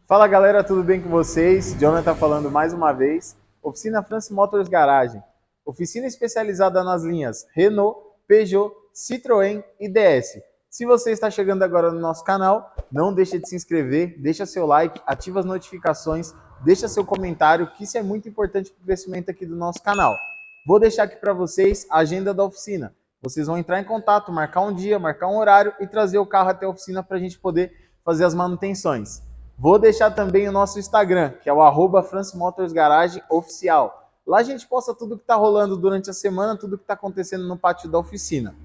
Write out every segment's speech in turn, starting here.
Fala galera, tudo bem com vocês? Jonathan falando mais uma vez. Oficina France Motors Garage. Oficina especializada nas linhas Renault, Peugeot, Citroën e DS. Se você está chegando agora no nosso canal, não deixe de se inscrever, deixa seu like, ativa as notificações, deixa seu comentário, que isso é muito importante para o crescimento aqui do nosso canal. Vou deixar aqui para vocês a agenda da oficina. Vocês vão entrar em contato, marcar um dia, marcar um horário e trazer o carro até a oficina para a gente poder fazer as manutenções. Vou deixar também o nosso Instagram, que é o @francemotorsgarageoficial. Lá a gente posta tudo que está rolando durante a semana, tudo que está acontecendo no pátio da oficina.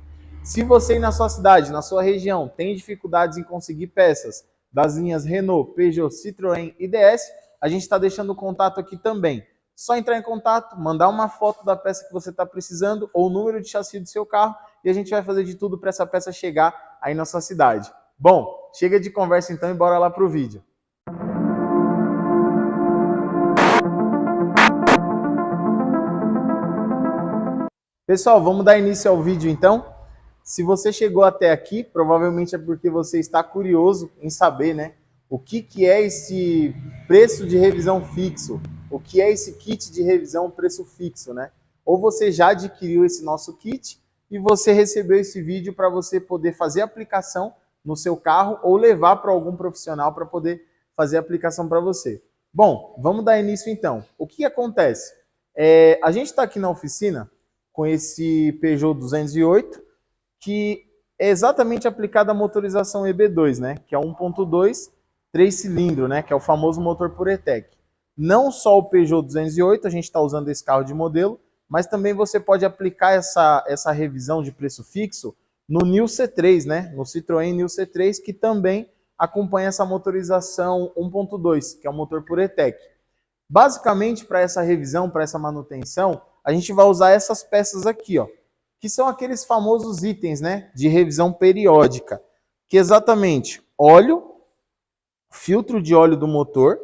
Se você na sua cidade, na sua região, tem dificuldades em conseguir peças das linhas Renault, Peugeot, Citroën e DS, a gente está deixando o contato aqui também. Só entrar em contato, mandar uma foto da peça que você está precisando ou o número de chassi do seu carro e a gente vai fazer de tudo para essa peça chegar aí na sua cidade. Bom, chega de conversa então e bora lá para o vídeo. Pessoal, vamos dar início ao vídeo então. Se você chegou até aqui, provavelmente é porque você está curioso em saber, né, o que é esse preço de revisão fixo, o que é esse kit de revisão preço fixo, né? Ou você já adquiriu esse nosso kit e você recebeu esse vídeo para você poder fazer a aplicação no seu carro ou levar para algum profissional para poder fazer a aplicação para você. Bom, vamos dar início então. O que acontece? A gente está aqui na oficina com esse Peugeot 208, que é exatamente aplicada a motorização EB2, né? Que é 1.2, 3 cilindros, né? Que é o famoso motor PureTech. Não só o Peugeot 208, a gente está usando esse carro de modelo, mas também você pode aplicar essa revisão de preço fixo no New C3, né? No Citroën New C3, que também acompanha essa motorização 1.2, que é o motor PureTech. Basicamente, para essa revisão, para essa manutenção, a gente vai usar essas peças aqui, ó, que são aqueles famosos itens, né, de revisão periódica, que é exatamente óleo, filtro de óleo do motor,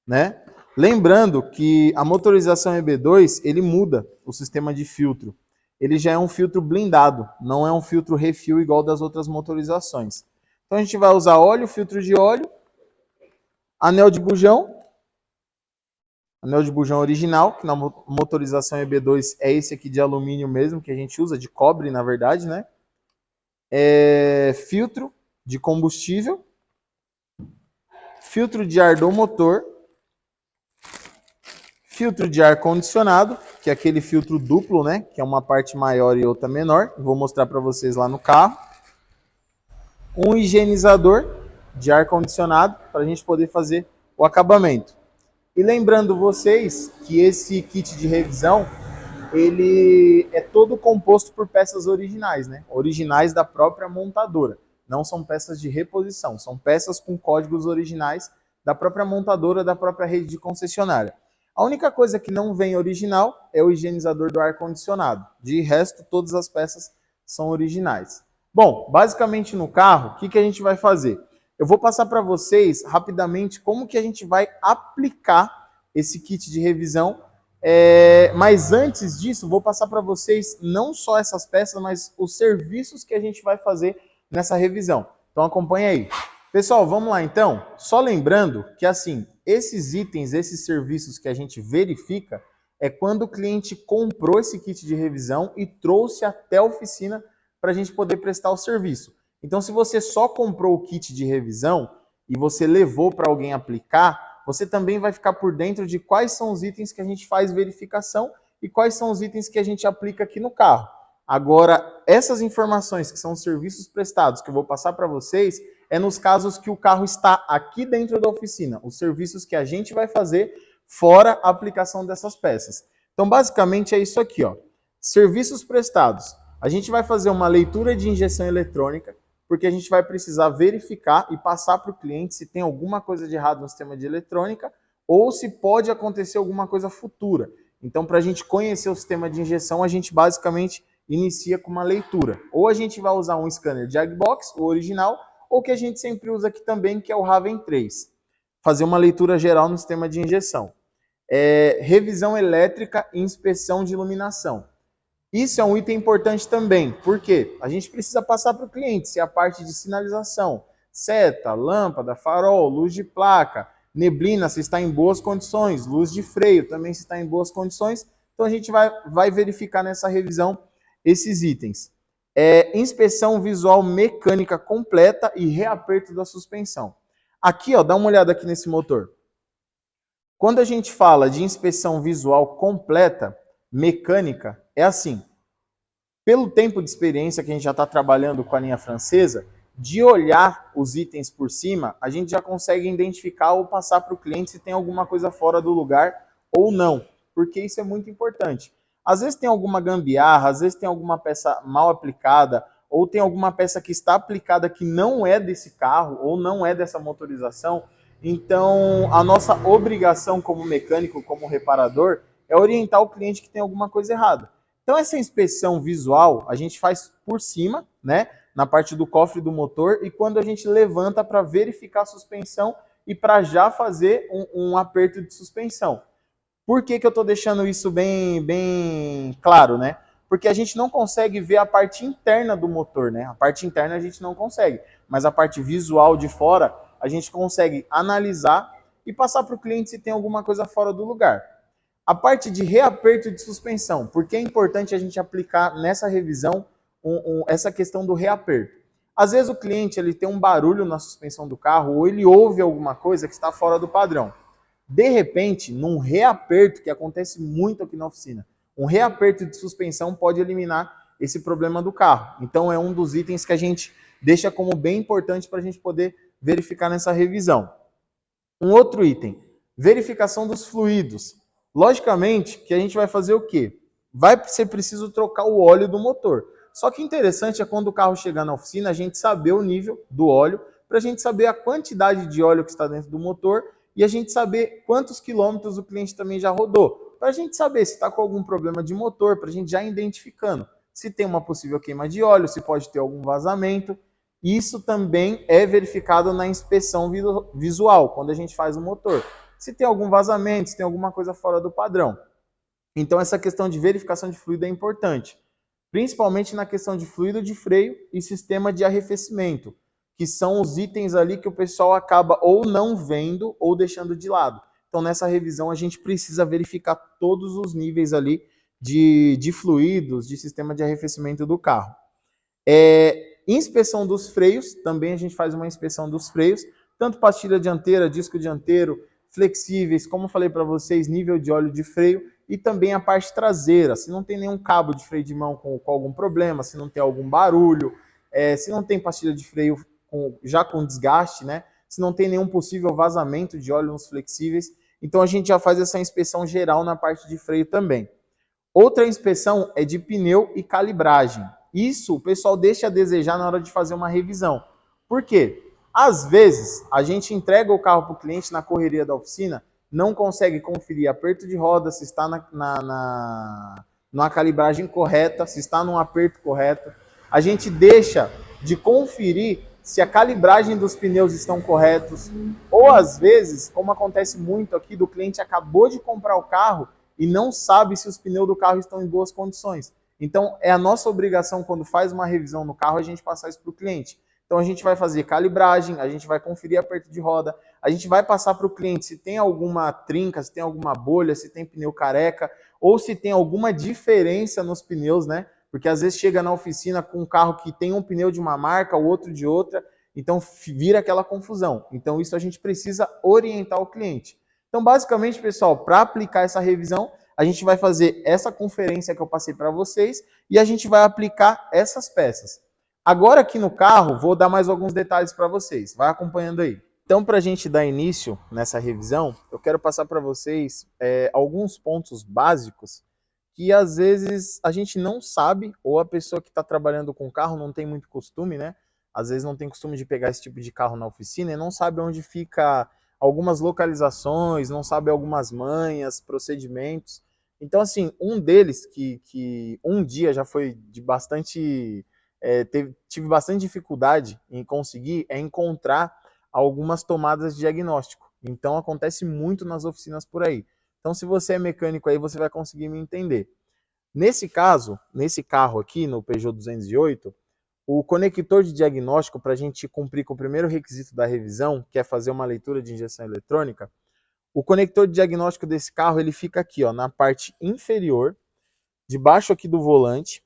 né? Lembrando que a motorização EB2, ele muda o sistema de filtro. Ele já é um filtro blindado, não é um filtro refil igual das outras motorizações. Então a gente vai usar óleo, filtro de óleo, anel de bujão original, que na motorização EB2 é esse aqui de alumínio mesmo, que a gente usa, de cobre na verdade, né? Filtro de combustível, filtro de ar do motor, filtro de ar condicionado, que é aquele filtro duplo, né? Que é uma parte maior e outra menor. Vou mostrar para vocês lá no carro. Um higienizador de ar condicionado, para a gente poder fazer o acabamento. E lembrando vocês que esse kit de revisão, ele é todo composto por peças originais, né? Originais da própria montadora. Não são peças de reposição, são peças com códigos originais da própria montadora, da própria rede de concessionária. A única coisa que não vem original é o higienizador do ar-condicionado. De resto, todas as peças são originais. Bom, basicamente no carro, o que a gente vai fazer? Eu vou passar para vocês rapidamente como que a gente vai aplicar esse kit de revisão. Mas antes disso, vou passar para vocês não só essas peças, mas os serviços que a gente vai fazer nessa revisão. Então acompanha aí. Pessoal, vamos lá então. Só lembrando que assim, esses itens, esses serviços que a gente verifica é quando o cliente comprou esse kit de revisão e trouxe até a oficina para a gente poder prestar o serviço. Então, se você só comprou o kit de revisão e você levou para alguém aplicar, você também vai ficar por dentro de quais são os itens que a gente faz verificação e quais são os itens que a gente aplica aqui no carro. Agora, essas informações que são os serviços prestados que eu vou passar para vocês, é nos casos que o carro está aqui dentro da oficina, os serviços que a gente vai fazer fora a aplicação dessas peças. Então, basicamente é isso aqui, ó. Serviços prestados. A gente vai fazer uma leitura de injeção eletrônica, porque a gente vai precisar verificar e passar para o cliente se tem alguma coisa de errado no sistema de eletrônica ou se pode acontecer alguma coisa futura. Então, para a gente conhecer o sistema de injeção, a gente basicamente inicia com uma leitura. Ou a gente vai usar um scanner de Agbox, o original, ou que a gente sempre usa aqui também, que é o Raven 3. Fazer uma leitura geral no sistema de injeção. Revisão elétrica e inspeção de iluminação. Isso é um item importante também, porque a gente precisa passar para o cliente se a parte de sinalização, seta, lâmpada, farol, luz de placa, neblina se está em boas condições, luz de freio também se está em boas condições. Então a gente vai verificar nessa revisão esses itens. Inspeção visual mecânica completa e reaperto da suspensão. Aqui, ó, dá uma olhada aqui nesse motor. Quando a gente fala de inspeção visual completa, mecânica, é assim. Pelo tempo de experiência que a gente já está trabalhando com a linha francesa, de olhar os itens por cima, a gente já consegue identificar ou passar para o cliente se tem alguma coisa fora do lugar ou não, porque isso é muito importante. Às vezes tem alguma gambiarra, às vezes tem alguma peça mal aplicada, ou tem alguma peça que está aplicada que não é desse carro, ou não é dessa motorização. Então, a nossa obrigação como mecânico, como reparador, é orientar o cliente que tem alguma coisa errada. Então, essa inspeção visual a gente faz por cima, né, na parte do cofre do motor, e quando a gente levanta para verificar a suspensão e para já fazer um aperto de suspensão. Por que eu estou deixando isso bem claro, né? Porque a gente não consegue ver a parte interna do motor, né? A parte interna a gente não consegue, mas a parte visual de fora a gente consegue analisar e passar para o cliente se tem alguma coisa fora do lugar. A parte de reaperto de suspensão, porque é importante a gente aplicar nessa revisão essa questão do reaperto. Às vezes o cliente ele tem um barulho na suspensão do carro ou ele ouve alguma coisa que está fora do padrão. De repente, num reaperto, que acontece muito aqui na oficina, um reaperto de suspensão pode eliminar esse problema do carro. Então é um dos itens que a gente deixa como bem importante para a gente poder verificar nessa revisão. Um outro item, verificação dos fluidos. Logicamente que a gente vai fazer o quê? Vai ser preciso trocar o óleo do motor. Só que interessante é quando o carro chegar na oficina, a gente saber o nível do óleo, para a gente saber a quantidade de óleo que está dentro do motor e a gente saber quantos quilômetros o cliente também já rodou. Para a gente saber se está com algum problema de motor, para a gente já identificando se tem uma possível queima de óleo, se pode ter algum vazamento. Isso também é verificado na inspeção visual, quando a gente faz o motor. Se tem algum vazamento, se tem alguma coisa fora do padrão. Então essa questão de verificação de fluido é importante, principalmente na questão de fluido de freio e sistema de arrefecimento, que são os itens ali que o pessoal acaba ou não vendo ou deixando de lado. Então nessa revisão a gente precisa verificar todos os níveis ali de fluidos, de sistema de arrefecimento do carro. Inspeção dos freios, também a gente faz uma inspeção dos freios, tanto pastilha dianteira, disco dianteiro, flexíveis, como eu falei para vocês, nível de óleo de freio e também a parte traseira, se não tem nenhum cabo de freio de mão com algum problema, se não tem algum barulho, se não tem pastilha de freio já com desgaste, né? Se não tem nenhum possível vazamento de óleo nos flexíveis, então a gente já faz essa inspeção geral na parte de freio também. Outra inspeção é de pneu e calibragem. Isso o pessoal deixa a desejar na hora de fazer uma revisão. Por quê? Às vezes, a gente entrega o carro para o cliente na correria da oficina, não consegue conferir aperto de roda, se está na calibragem correta, se está num aperto correto. A gente deixa de conferir se a calibragem dos pneus estão corretos. Ou às vezes, como acontece muito aqui, do cliente acabou de comprar o carro e não sabe se os pneus do carro estão em boas condições. Então, é a nossa obrigação, quando faz uma revisão no carro, a gente passar isso para o cliente. Então, a gente vai fazer calibragem, a gente vai conferir aperto de roda, a gente vai passar para o cliente se tem alguma trinca, se tem alguma bolha, se tem pneu careca, ou se tem alguma diferença nos pneus, né? Porque às vezes chega na oficina com um carro que tem um pneu de uma marca, o outro de outra, então vira aquela confusão. Então, isso a gente precisa orientar o cliente. Então, basicamente, pessoal, para aplicar essa revisão, a gente vai fazer essa conferência que eu passei para vocês e a gente vai aplicar essas peças. Agora aqui no carro, vou dar mais alguns detalhes para vocês. Vai acompanhando aí. Então, para a gente dar início nessa revisão, eu quero passar para vocês alguns pontos básicos que às vezes a gente não sabe, ou a pessoa que está trabalhando com carro não tem muito costume, né? Às vezes não tem costume de pegar esse tipo de carro na oficina e não sabe onde fica algumas localizações, não sabe algumas manhas, procedimentos. Então, assim, um deles que um dia já foi de bastante... tive bastante dificuldade em conseguir encontrar algumas tomadas de diagnóstico. Então, acontece muito nas oficinas por aí. Então, se você é mecânico aí, você vai conseguir me entender. Nesse caso, nesse carro aqui, no Peugeot 208, O conector de diagnóstico, para a gente cumprir com o primeiro requisito da revisão, que é fazer uma leitura de injeção eletrônica, o conector de diagnóstico desse carro ele fica aqui, ó, na parte inferior, debaixo aqui do volante.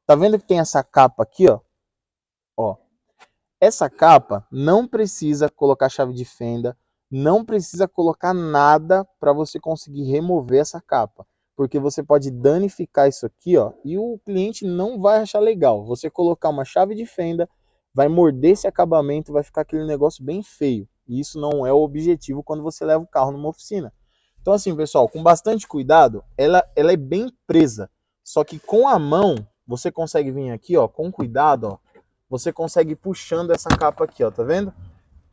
Tá vendo que tem essa capa aqui, ó? Ó. Essa capa não precisa colocar chave de fenda, não precisa colocar nada para você conseguir remover essa capa, porque você pode danificar isso aqui, ó, e o cliente não vai achar legal. Você colocar uma chave de fenda, vai morder esse acabamento, vai ficar aquele negócio bem feio. E isso não é o objetivo quando você leva o carro numa oficina. Então assim, pessoal, com bastante cuidado, ela é bem presa. Só que com a mão, você consegue vir aqui, ó, com cuidado, ó, você consegue ir puxando essa capa aqui, ó, tá vendo?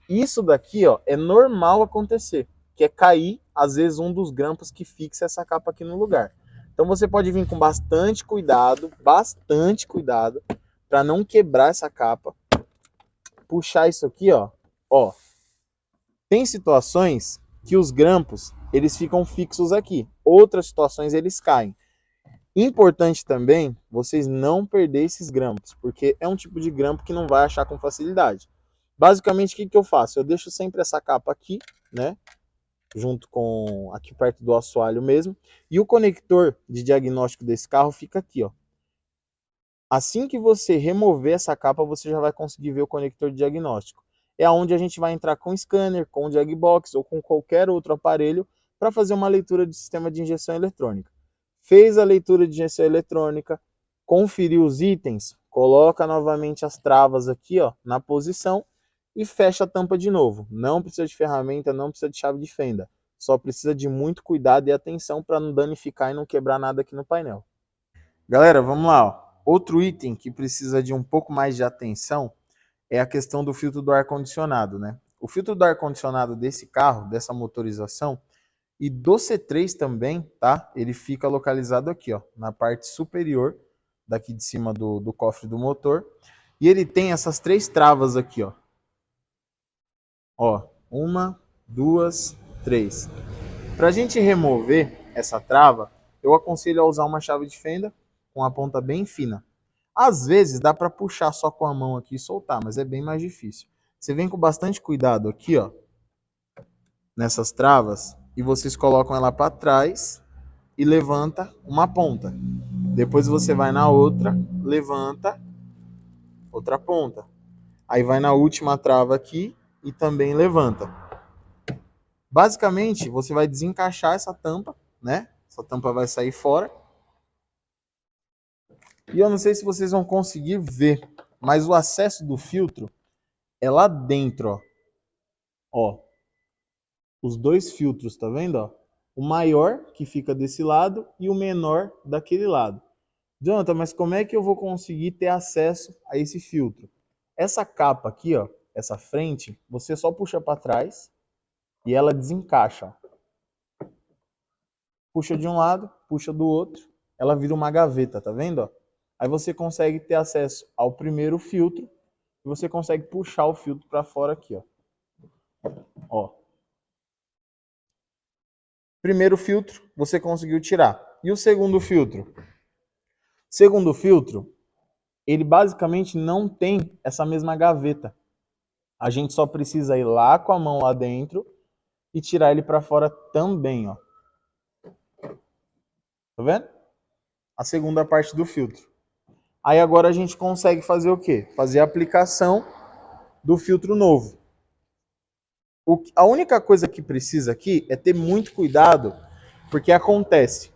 Isso daqui, ó, é normal acontecer, que é cair, às vezes, um dos grampos que fixa essa capa aqui no lugar. Então você pode vir com bastante cuidado, para não quebrar essa capa. Puxar isso aqui, ó. Ó, tem situações que os grampos, eles ficam fixos aqui. Outras situações eles caem. Importante também vocês não perderem esses grampos, porque é um tipo de grampo que não vai achar com facilidade. Basicamente, o que eu faço? Eu deixo sempre essa capa aqui, né? Junto com aqui perto do assoalho mesmo. E o conector de diagnóstico desse carro fica aqui, ó. Assim que você remover essa capa, você já vai conseguir ver o conector de diagnóstico. É onde a gente vai entrar com o scanner, com o Diagbox ou com qualquer outro aparelho para fazer uma leitura de sistema de injeção eletrônica. Fez a leitura de injeção eletrônica, conferiu os itens, coloca novamente as travas aqui, ó, na posição e fecha a tampa de novo. Não precisa de ferramenta, não precisa de chave de fenda. Só precisa de muito cuidado e atenção para não danificar e não quebrar nada aqui no painel. Galera, vamos lá. Ó. Outro item que precisa de um pouco mais de atenção é a questão do filtro do ar-condicionado, né? O filtro do ar-condicionado desse carro, dessa motorização, e do C3 também, tá? Ele fica localizado aqui, ó, na parte superior, daqui de cima do cofre do motor. E ele tem essas três travas aqui, ó. Ó, uma, duas, três. Para a gente remover essa trava, eu aconselho a usar uma chave de fenda com a ponta bem fina. Às vezes dá para puxar só com a mão aqui e soltar, mas é bem mais difícil. Você vem com bastante cuidado aqui, ó, nessas travas, e vocês colocam ela para trás e levanta uma ponta. Depois você vai na outra, levanta outra ponta. Aí vai na última trava aqui e também levanta. Basicamente, você vai desencaixar essa tampa, né? Essa tampa vai sair fora. E eu não sei se vocês vão conseguir ver, mas o acesso do filtro é lá dentro, ó. Ó, os dois filtros, tá vendo, ó? O maior que fica desse lado e o menor daquele lado. Jonathan, mas como é que eu vou conseguir ter acesso a esse filtro? Essa capa aqui, ó, essa frente, você só puxa para trás e ela desencaixa. Puxa de um lado, puxa do outro, ela vira uma gaveta, tá vendo? Ó? Aí você consegue ter acesso ao primeiro filtro e você consegue puxar o filtro para fora aqui, ó. Ó. Primeiro filtro, você conseguiu tirar. E o segundo filtro? Segundo filtro, ele basicamente não tem essa mesma gaveta. A gente só precisa ir lá com a mão lá dentro e tirar ele para fora também, ó. Tá vendo? A segunda parte do filtro. Aí agora a gente consegue fazer o quê? Fazer a aplicação do filtro novo. A única coisa que precisa aqui é ter muito cuidado, porque acontece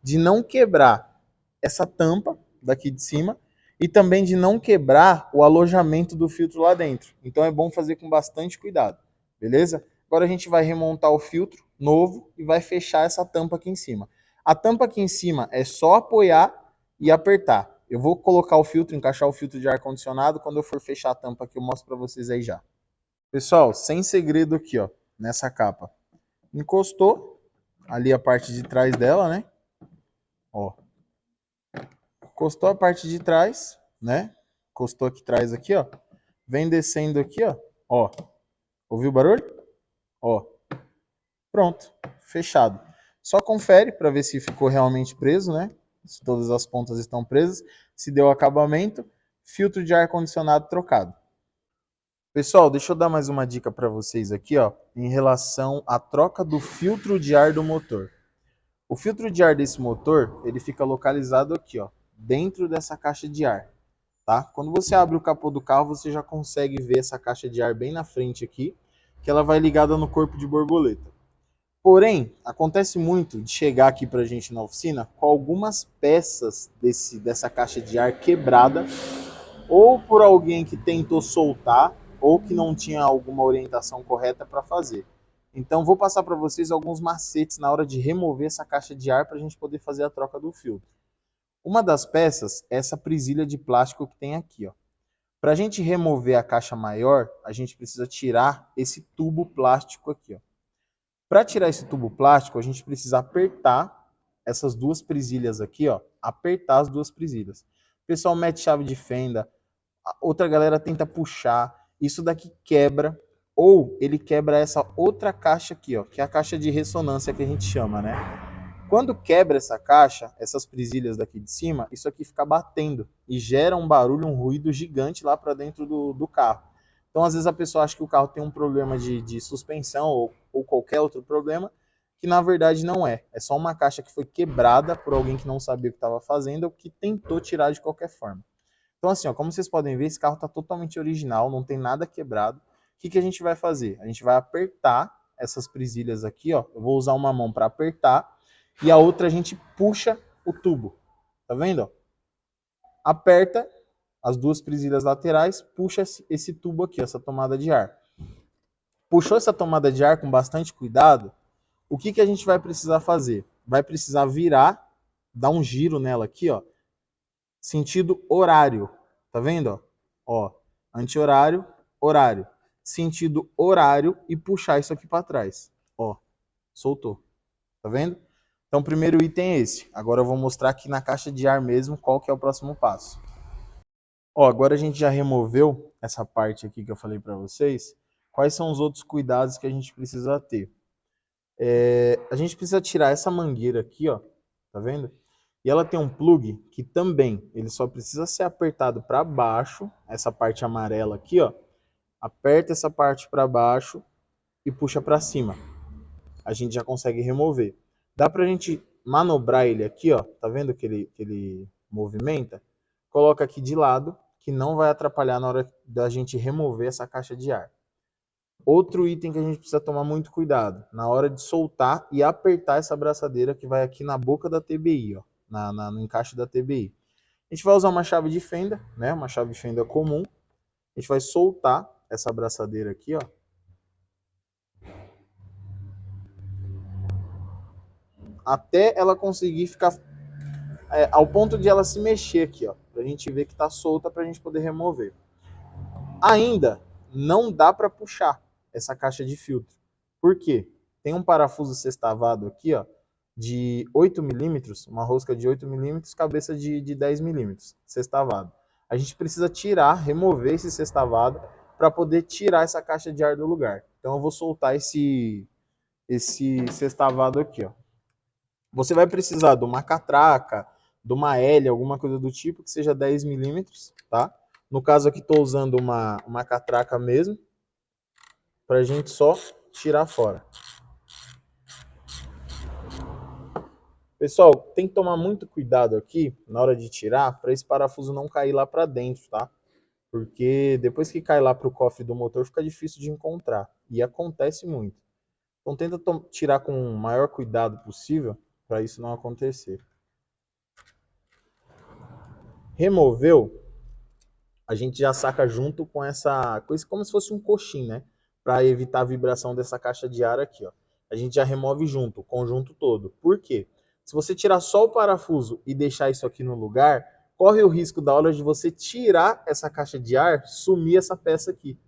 de não quebrar essa tampa daqui de cima e também de não quebrar o alojamento do filtro lá dentro. Então é bom fazer com bastante cuidado, beleza? Agora a gente vai remontar o filtro novo e vai fechar essa tampa aqui em cima. A tampa aqui em cima é só apoiar e apertar. Eu vou colocar o filtro, encaixar o filtro de ar-condicionado. Quando eu for fechar a tampa aqui, eu mostro para vocês aí já. Pessoal, sem segredo aqui, ó, nessa capa. Encostou ali a parte de trás dela, né? Ó. Encostou a parte de trás, né? Encostou aqui atrás aqui, ó. Vem descendo aqui, ó. Ó. Ouviu o barulho? Ó. Pronto. Fechado. Só confere para ver se ficou realmente preso, né? Se todas as pontas estão presas. Se deu acabamento. filtro de ar-condicionado trocado. Pessoal, deixa eu dar mais uma dica para vocês aqui, ó, em relação à troca do filtro de ar do motor. O filtro de ar desse motor, ele fica localizado aqui, ó, dentro dessa caixa de ar, tá? Quando você abre o capô do carro, você já consegue ver essa caixa de ar bem na frente aqui, que ela vai ligada no corpo de borboleta. Porém, acontece muito de chegar aqui pra gente na oficina com algumas peças dessa caixa de ar quebrada, ou por alguém que tentou soltar, ou que não tinha alguma orientação correta para fazer. Então, vou passar para vocês alguns macetes na hora de remover essa caixa de ar para a gente poder fazer a troca do filtro. Uma das peças é essa presilha de plástico que tem aqui, ó. Para a gente remover a caixa maior, a gente precisa tirar esse tubo plástico aqui, ó. Para tirar esse tubo plástico, a gente precisa apertar essas duas presilhas aqui, ó. Apertar as duas presilhas. O pessoal mete chave de fenda, outra galera tenta puxar, isso daqui quebra, ou ele quebra essa outra caixa aqui, ó, que é a caixa de ressonância que a gente chama, né? Quando quebra essa caixa, essas presilhas daqui de cima, isso aqui fica batendo e gera um barulho, um ruído gigante lá para dentro do carro. Então, às vezes a pessoa acha que o carro tem um problema de suspensão ou qualquer outro problema, que na verdade não é. É só uma caixa que foi quebrada por alguém que não sabia o que estava fazendo ou que tentou tirar de qualquer forma. Então, assim, ó, como vocês podem ver, esse carro está totalmente original, não tem nada quebrado. O que, que a gente vai fazer? A gente vai apertar essas presilhas aqui, ó. Eu vou usar uma mão para apertar e a outra a gente puxa o tubo. Tá vendo? Ó? Aperta as duas presilhas laterais, puxa esse tubo aqui, essa tomada de ar. Puxou essa tomada de ar com bastante cuidado, o que, que a gente vai precisar fazer? Vai precisar virar, dar um giro nela aqui, ó, sentido horário. Tá vendo? Ó, anti-horário, horário. Sentido horário e puxar isso aqui para trás. Ó, soltou. Tá vendo? Então, o primeiro item é esse. Agora eu vou mostrar aqui na caixa de ar mesmo qual que é o próximo passo. Ó, agora a gente já removeu essa parte aqui que eu falei para vocês. Quais são os outros cuidados que a gente precisa ter? A gente precisa tirar essa mangueira aqui, ó. Tá vendo? E ela tem um plug que também, ele só precisa ser apertado para baixo, essa parte amarela aqui, ó. Aperta essa parte para baixo e puxa para cima. A gente já consegue remover. Dá pra gente manobrar ele aqui, ó. Tá vendo que ele movimenta? Coloca aqui de lado, que não vai atrapalhar na hora da gente remover essa caixa de ar. Outro item que a gente precisa tomar muito cuidado, na hora de soltar e apertar essa braçadeira que vai aqui na boca da TBI, ó, no encaixe da TBI. A gente vai usar uma chave de fenda, né, uma chave de fenda comum. A gente vai soltar essa braçadeira aqui, ó. Até ela conseguir ficar ao ponto de ela se mexer aqui, ó, pra gente ver que tá solta pra gente poder remover. Ainda não dá para puxar essa caixa de filtro. Por quê? Tem um parafuso sextavado aqui, ó, de 8 milímetros, uma rosca de 8 milímetros, cabeça de 10 milímetros, sextavado. A gente precisa tirar, remover esse sextavado para poder tirar essa caixa de ar do lugar. Então eu vou soltar esse sextavado aqui, ó. Você vai precisar de uma catraca, de uma L, alguma coisa do tipo, que seja 10 milímetros, tá? No caso aqui estou usando uma catraca mesmo, para a gente só tirar fora. Pessoal, tem que tomar muito cuidado aqui na hora de tirar, para esse parafuso não cair lá para dentro, tá? Porque depois que cai lá para o cofre do motor, fica difícil de encontrar. E acontece muito. Então tenta tirar com o maior cuidado possível, para isso não acontecer. Removeu, a gente já saca junto com essa coisa, como se fosse um coxim, né? Para evitar a vibração dessa caixa de ar aqui, ó. A gente já remove junto, o conjunto todo. Por quê? Se você tirar só o parafuso e deixar isso aqui no lugar, corre o risco da hora de você tirar essa caixa de ar, sumir essa peça aqui.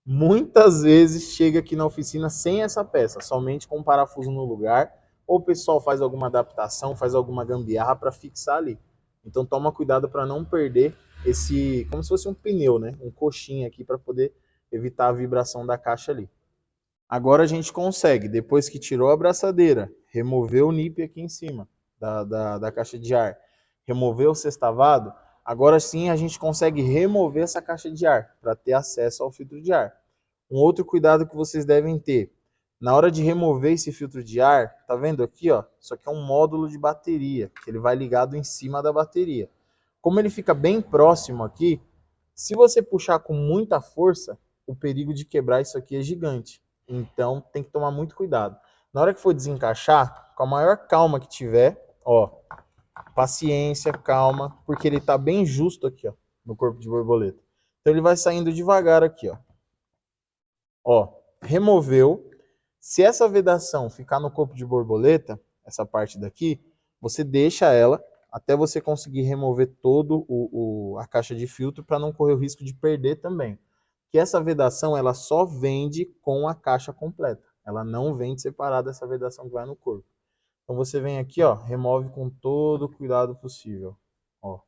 Muitas vezes chega aqui na oficina sem essa peça, somente com o parafuso no lugar, ou o pessoal faz alguma adaptação, faz alguma gambiarra para fixar ali. Então toma cuidado para não perder esse, como se fosse um pneu, né? Um coxinho aqui para poder evitar a vibração da caixa ali. Agora a gente consegue, depois que tirou a abraçadeira, removeu o nip aqui em cima da caixa de ar, removeu o sextavado, Agora sim a gente consegue remover essa caixa de ar para ter acesso ao filtro de ar. Um outro cuidado que vocês devem ter, na hora de remover esse filtro de ar, tá vendo aqui, ó? Isso aqui é um módulo de bateria, que ele vai ligado em cima da bateria. Como ele fica bem próximo aqui, se você puxar com muita força, o perigo de quebrar isso aqui é gigante. Então tem que tomar muito cuidado. Na hora que for desencaixar, com a maior calma que tiver, ó, paciência, calma, porque ele tá bem justo aqui, ó, no corpo de borboleta. Então ele vai saindo devagar aqui, ó. Ó, removeu. Se essa vedação ficar no corpo de borboleta, essa parte daqui, você deixa ela até você conseguir remover todo a caixa de filtro para não correr o risco de perder também. Que essa vedação ela só vende com a caixa completa. Ela não vende separada essa vedação que vai no corpo. Então você vem aqui, ó, remove com todo o cuidado possível. Ó,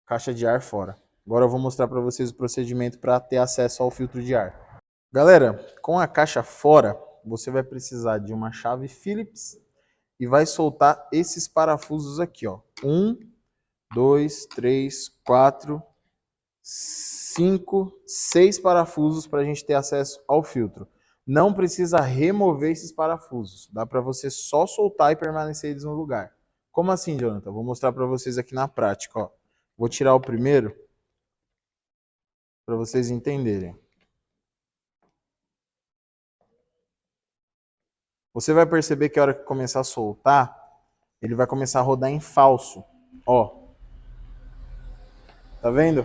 caixa de ar fora. Agora eu vou mostrar para vocês o procedimento para ter acesso ao filtro de ar. Galera, com a caixa fora, você vai precisar de uma chave Phillips e vai soltar esses parafusos aqui, ó. 1, 2, 3, 4, 5, 6 parafusos para a gente ter acesso ao filtro. Não precisa remover esses parafusos. Dá para você só soltar e permanecer eles no lugar. Como assim, Jonathan? Vou mostrar para vocês aqui na prática, ó. Vou tirar o primeiro para vocês entenderem. Você vai perceber que a hora que começar a soltar, ele vai começar a rodar em falso. Ó. Tá vendo?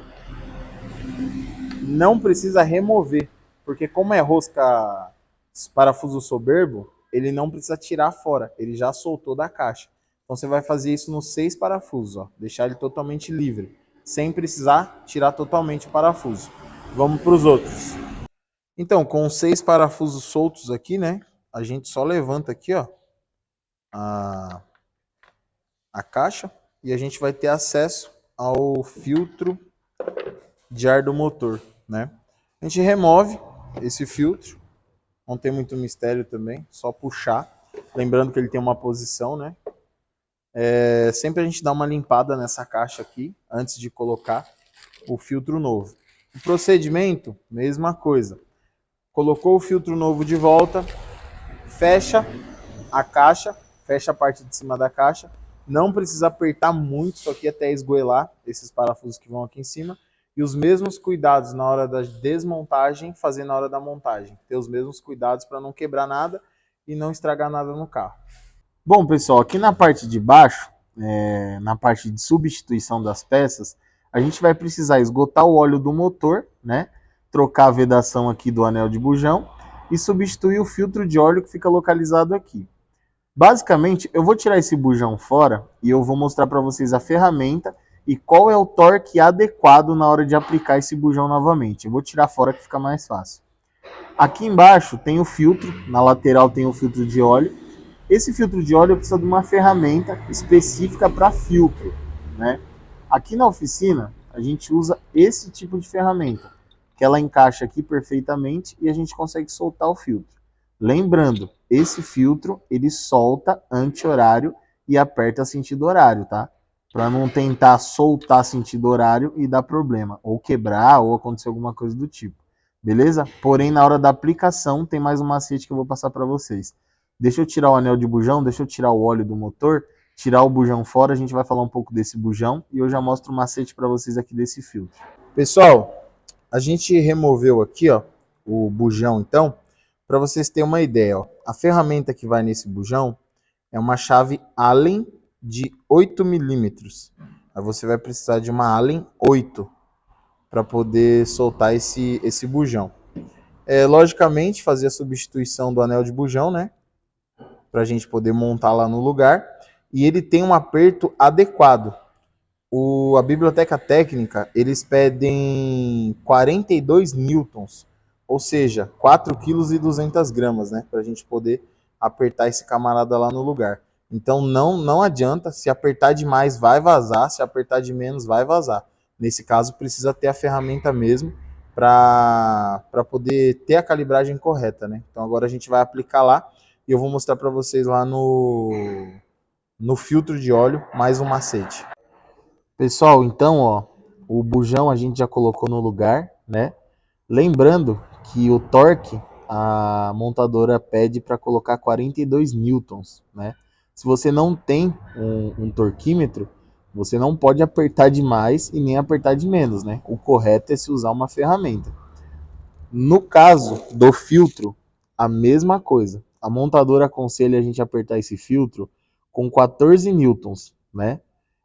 Não precisa remover, porque como é rosca parafuso soberbo, ele não precisa tirar fora, ele já soltou da caixa. Então você vai fazer isso nos 6 parafusos, ó, deixar ele totalmente livre, sem precisar tirar totalmente o parafuso. Vamos para os outros. Então, com os 6 parafusos soltos aqui, né, a gente só levanta aqui, ó, a caixa e a gente vai ter acesso ao filtro de ar do motor, né? A gente remove esse filtro, não tem muito mistério também, só puxar, lembrando que ele tem uma posição, né? Sempre a gente dá uma limpada nessa caixa aqui, antes de colocar o filtro novo. O procedimento, mesma coisa. Colocou o filtro novo de volta, fecha a caixa, fecha a parte de cima da caixa, não precisa apertar muito isso aqui até esgoelar esses parafusos que vão aqui em cima, e os mesmos cuidados na hora da desmontagem, fazer na hora da montagem. Ter os mesmos cuidados para não quebrar nada e não estragar nada no carro. Bom, pessoal, aqui na parte de baixo, na parte de substituição das peças, a gente vai precisar esgotar o óleo do motor, né? Trocar a vedação aqui do anel de bujão e substituir o filtro de óleo que fica localizado aqui. Basicamente, eu vou tirar esse bujão fora e eu vou mostrar para vocês a ferramenta e qual é o torque adequado na hora de aplicar esse bujão novamente. Eu vou tirar fora que fica mais fácil. Aqui embaixo tem o filtro, na lateral tem o filtro de óleo. Esse filtro de óleo precisa de uma ferramenta específica para filtro, né? Aqui na oficina, a gente usa esse tipo de ferramenta, que ela encaixa aqui perfeitamente e a gente consegue soltar o filtro. Lembrando, esse filtro, ele solta anti-horário e aperta sentido horário, tá? Para não tentar soltar sentido horário e dar problema, ou quebrar, ou acontecer alguma coisa do tipo. Beleza? Porém, na hora da aplicação, tem mais um macete que eu vou passar para vocês. Deixa eu tirar o anel de bujão, deixa eu tirar o óleo do motor, tirar o bujão fora, a gente vai falar um pouco desse bujão e eu já mostro o macete para vocês aqui desse filtro. Pessoal, a gente removeu aqui, ó, o bujão então, para vocês terem uma ideia, ó, a ferramenta que vai nesse bujão é uma chave Allen de 8 milímetros. Aí você vai precisar de uma Allen 8 para poder soltar esse bujão. Logicamente, fazer a substituição do anel de bujão, né? Para a gente poder montar lá no lugar. E ele tem um aperto adequado. A biblioteca técnica, eles pedem 42 newtons, ou seja, 4,2 kg, né? Para a gente poder apertar esse camarada lá no lugar. Então não adianta, se apertar demais vai vazar, se apertar de menos vai vazar. Nesse caso precisa ter a ferramenta mesmo para poder ter a calibragem correta, né? Então agora a gente vai aplicar lá e eu vou mostrar para vocês lá no filtro de óleo mais um macete. Pessoal, então, ó, o bujão a gente já colocou no lugar, né? Lembrando que o torque a montadora pede para colocar 42 newtons, né? Se você não tem um torquímetro, você não pode apertar demais e nem apertar de menos, né? O correto é se usar uma ferramenta. No caso do filtro, a mesma coisa. A montadora aconselha a gente apertar esse filtro com 14 newtons, né?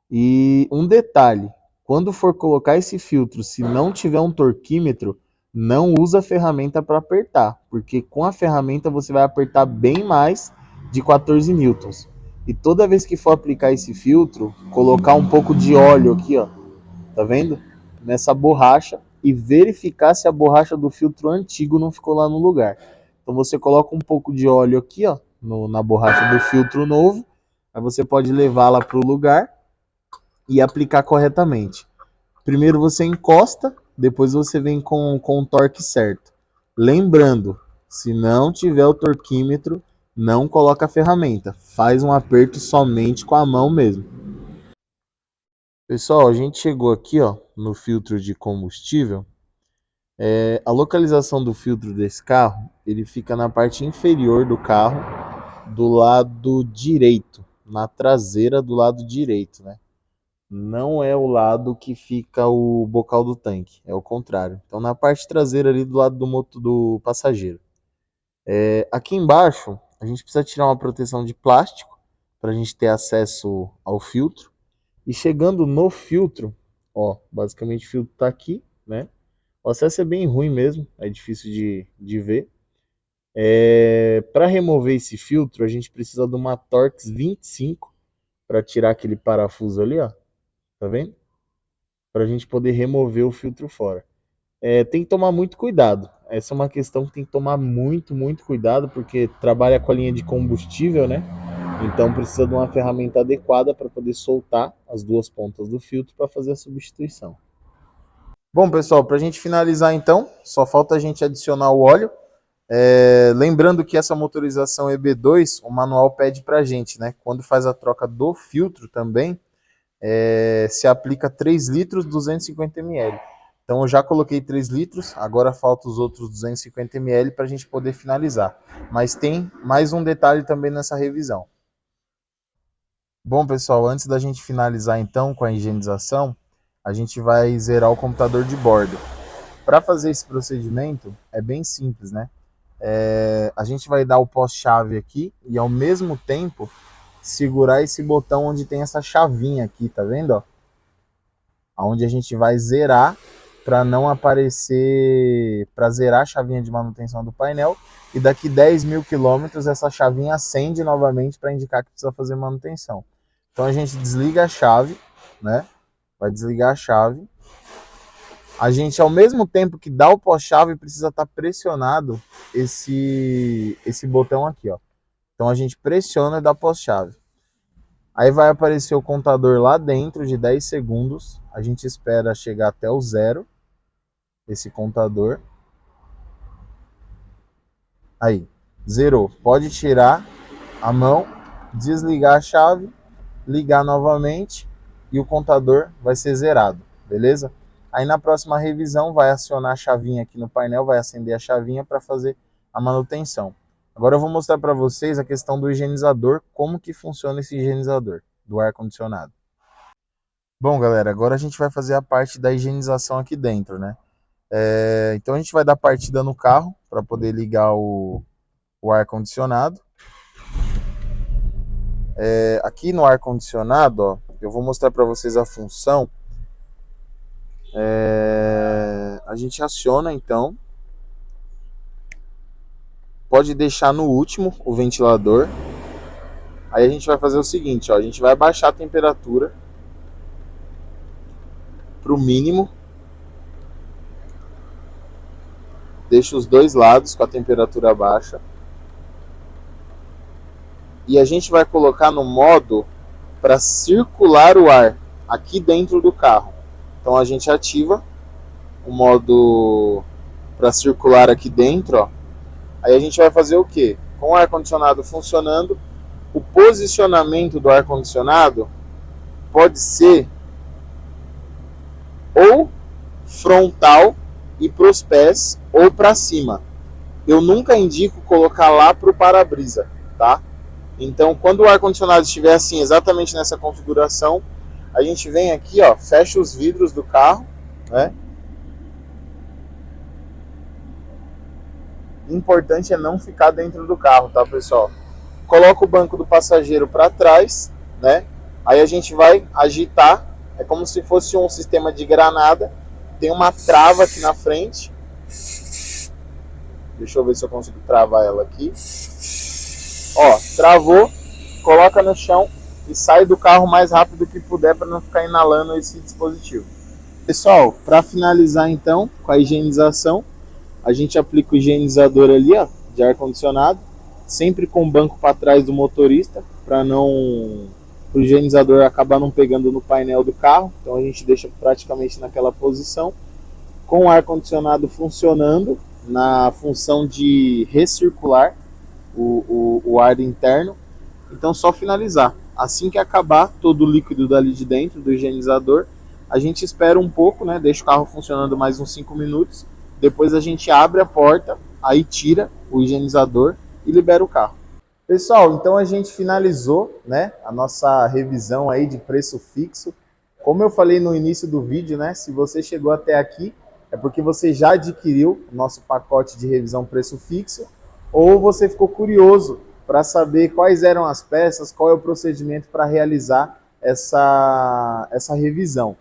E um detalhe, quando for colocar esse filtro, se não tiver um torquímetro, não usa a ferramenta para apertar, porque com a ferramenta você vai apertar bem mais de 14 newtons. E toda vez que for aplicar esse filtro, colocar um pouco de óleo aqui, ó, tá vendo? Nessa borracha e verificar se a borracha do filtro antigo não ficou lá no lugar. Então você coloca um pouco de óleo aqui, ó, na borracha do filtro novo, aí você pode levá-la para o lugar e aplicar corretamente. Primeiro você encosta, depois você vem com o torque certo. Lembrando, se não tiver o torquímetro, não coloca a ferramenta. Faz um aperto somente com a mão mesmo. Pessoal, a gente chegou aqui, ó, no filtro de combustível. A localização do filtro desse carro, ele fica na parte inferior do carro, do lado direito, na traseira do lado direito, né? Não é o lado que fica o bocal do tanque, é o contrário. Então na parte traseira ali do lado do passageiro. Aqui embaixo a gente precisa tirar uma proteção de plástico para a gente ter acesso ao filtro. E chegando no filtro, ó, basicamente o filtro está aqui, né? O acesso é bem ruim mesmo, é difícil de ver. Para remover esse filtro a gente precisa de uma Torx 25 para tirar aquele parafuso ali, ó. Tá vendo? Para a gente poder remover o filtro fora. Tem que tomar muito cuidado. Essa é uma questão que tem que tomar muito cuidado, porque trabalha com a linha de combustível, né? Então precisa de uma ferramenta adequada para poder soltar as duas pontas do filtro para fazer a substituição. Bom, pessoal, para a gente finalizar então, só falta a gente adicionar o óleo. Lembrando que essa motorização EB2, o manual pede para a gente, né? Quando faz a troca do filtro também, se aplica 3 litros 250 ml. Então eu já coloquei 3 litros, agora falta os outros 250 ml para a gente poder finalizar. Mas tem mais um detalhe também nessa revisão. Bom, pessoal, antes da gente finalizar então com a higienização, a gente vai zerar o computador de bordo. Para fazer esse procedimento é bem simples, né? A gente vai dar o pós-chave aqui e ao mesmo tempo segurar esse botão onde tem essa chavinha aqui, tá vendo? Ó? Onde a gente vai zerar para não aparecer, para zerar a chavinha de manutenção do painel, e daqui 10.000 quilômetros essa chavinha acende novamente para indicar que precisa fazer manutenção. Então a gente desliga a chave, né? Vai desligar a chave. A gente, ao mesmo tempo que dá o pós-chave, precisa estar pressionado esse botão aqui, ó. Então a gente pressiona e dá pós-chave. Aí vai aparecer o contador lá dentro de 10 segundos. A gente espera chegar até o 0, esse contador. Aí, zerou. Pode tirar a mão, desligar a chave, ligar novamente e o contador vai ser zerado, beleza? Aí na próxima revisão vai acionar a chavinha aqui no painel, vai acender a chavinha para fazer a manutenção. Agora eu vou mostrar para vocês a questão do higienizador, como que funciona esse higienizador do ar-condicionado. Bom, galera, agora a gente vai fazer a parte da higienização aqui dentro, né? Então a gente vai dar partida no carro para poder ligar o ar-condicionado. Aqui no ar-condicionado, ó, eu vou mostrar para vocês a função. A gente aciona então. Pode deixar no último o ventilador. Aí a gente vai fazer o seguinte, ó, a gente vai baixar a temperatura para o mínimo. Deixa os dois lados com a temperatura baixa. E a gente vai colocar no modo para circular o ar aqui dentro do carro. Então a gente ativa o modo para circular aqui dentro, ó. Aí a gente vai fazer o quê? Com o ar-condicionado funcionando, o posicionamento do ar-condicionado pode ser ou frontal e para os pés ou para cima. Eu nunca indico colocar lá para o para-brisa, tá? Então, quando o ar-condicionado estiver assim, exatamente nessa configuração, a gente vem aqui, ó, fecha os vidros do carro, né? Importante é não ficar dentro do carro, tá, pessoal? Coloca o banco do passageiro para trás, né? Aí a gente vai agitar, é como se fosse um sistema de granada. Tem uma trava aqui na frente. Deixa eu ver se eu consigo travar ela aqui. Ó, travou, coloca no chão e sai do carro o mais rápido que puder para não ficar inalando esse dispositivo. Pessoal, para finalizar então com a higienização, a gente aplica o higienizador ali, ó, de ar-condicionado, sempre com o banco para trás do motorista, para o higienizador acabar não pegando no painel do carro. Então a gente deixa praticamente naquela posição, com o ar-condicionado funcionando na função de recircular o ar interno. Então só finalizar. Assim que acabar todo o líquido dali de dentro do higienizador, a gente espera um pouco, né? Deixa o carro funcionando mais uns 5 minutos. Depois a gente abre a porta, aí tira o higienizador e libera o carro. Pessoal, então a gente finalizou, né, a nossa revisão aí de preço fixo. Como eu falei no início do vídeo, né, se você chegou até aqui, é porque você já adquiriu o nosso pacote de revisão preço fixo, ou você ficou curioso para saber quais eram as peças, qual é o procedimento para realizar essa revisão.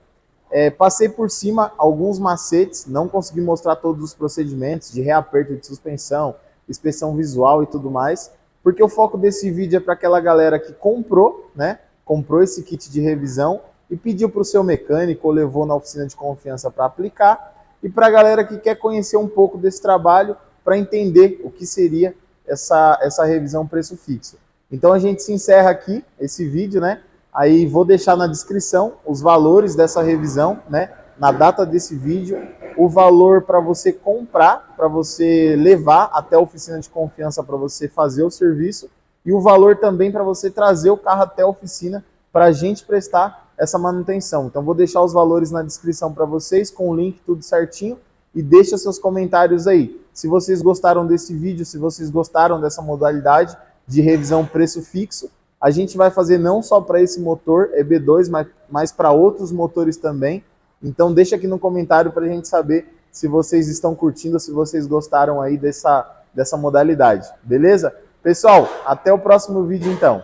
Passei por cima alguns macetes, não consegui mostrar todos os procedimentos de reaperto de suspensão, inspeção visual e tudo mais, porque o foco desse vídeo é para aquela galera que comprou, né? Comprou esse kit de revisão e pediu para o seu mecânico ou levou na oficina de confiança para aplicar, e para a galera que quer conhecer um pouco desse trabalho para entender o que seria essa revisão preço fixo. Então a gente se encerra aqui esse vídeo, né? Aí vou deixar na descrição os valores dessa revisão, né? Na data desse vídeo, o valor para você comprar, para você levar até a oficina de confiança para você fazer o serviço, e o valor também para você trazer o carro até a oficina para a gente prestar essa manutenção. Então vou deixar os valores na descrição para vocês, com o link tudo certinho, e deixa seus comentários aí. Se vocês gostaram desse vídeo, se vocês gostaram dessa modalidade de revisão preço fixo, a gente vai fazer não só para esse motor EB2, mas para outros motores também. Então deixa aqui no comentário para a gente saber se vocês estão curtindo, se vocês gostaram aí dessa modalidade, beleza? Pessoal, até o próximo vídeo então.